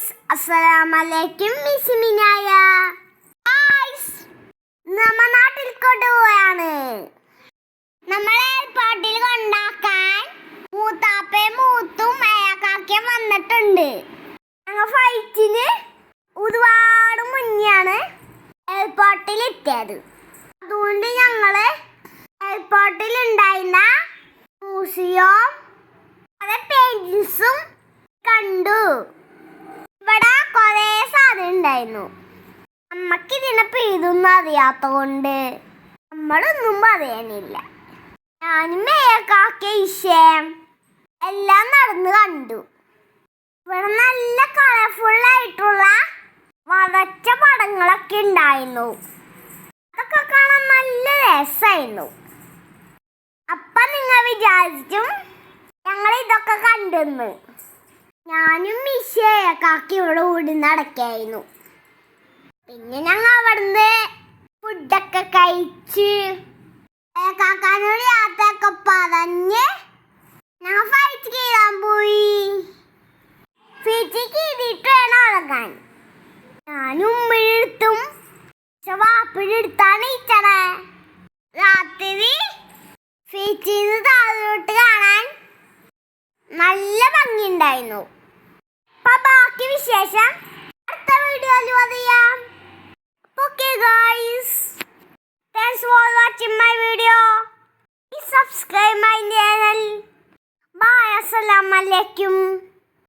Guys, അസ്സലാമലൈക്കും. മിസ്മിനായ guys, നമ്മ നാട്ടിൽ കൊണ്ടുപോയാണ്. നമ്മളെ പാട്ടിൽ കൊണ്ടാക്കാൻ മൂത്താപ്പയും മൂത്തും അയാക്കാക്കിയും വന്നിട്ടുണ്ട്. ഞങ്ങൾ ഫൈറ്റിന് ഒരുപാട് മുന്നെയാണ് എയർപോർട്ടിൽ എത്തിയത്. അതുകൊണ്ട് ഞങ്ങള് എയർപോർട്ടിൽ ഉണ്ടായിരുന്ന മ്യൂസിയം പെയിന്റിങ്സും കണ്ടു. ഇവിടെ കൊറേ സാധനം ഉണ്ടായിരുന്നു. നമ്മക്ക് ഇതിനെ പേരൊന്നും അറിയാത്തോണ്ട് നമ്മളൊന്നും പറയാനില്ല. ഞാനും മേയക്കാക്കിയ വിഷയം എല്ലാം നടന്ന് കണ്ടു. ഇവിടെ നല്ല കളർഫുൾ ആയിട്ടുള്ള വരച്ച പടങ്ങളൊക്കെ ഉണ്ടായിരുന്നു. അതൊക്കെ കാണാൻ നല്ല രസമായിരുന്നു. അപ്പൊ നിങ്ങൾ വിചാരിച്ചും ഞങ്ങൾ ഇതൊക്കെ കണ്ടെന്ന്. ഞാനും മിഷേക്കാക്കി ഇവിടെ ഓടി നടക്കായിരുന്നു. പിന്നെ ഞങ്ങൾ അവിടുന്ന് ഫുഡൊക്കെ കഴിച്ച് കാക്കാനോട് യാത്രയൊക്കെ പറഞ്ഞ് ഞങ്ങൾ ഫൈറ്റ് ചെയ്യാൻ പോയി. ഫൈറ്റ് ചെയ്തിട്ട് വേണം ഇറങ്ങാൻ. ഞാനും ഉമ്മയെടുത്തും വാപ്പിഴെടുത്താണ് ഇച്ചണേ. രാത്രി ഫൈറ്റ് ചെയ്ത് താഴോട്ട് കാണാൻ നല്ല ഭംഗിയുണ്ടായിരുന്നു. അപ്പൊ ബാക്കി വിശേഷം അടുത്ത വീഡിയോയിൽ പറയാം. Okay guys, thanks for watching my video. Subscribe my channel. Bye. Assalamu alaikum.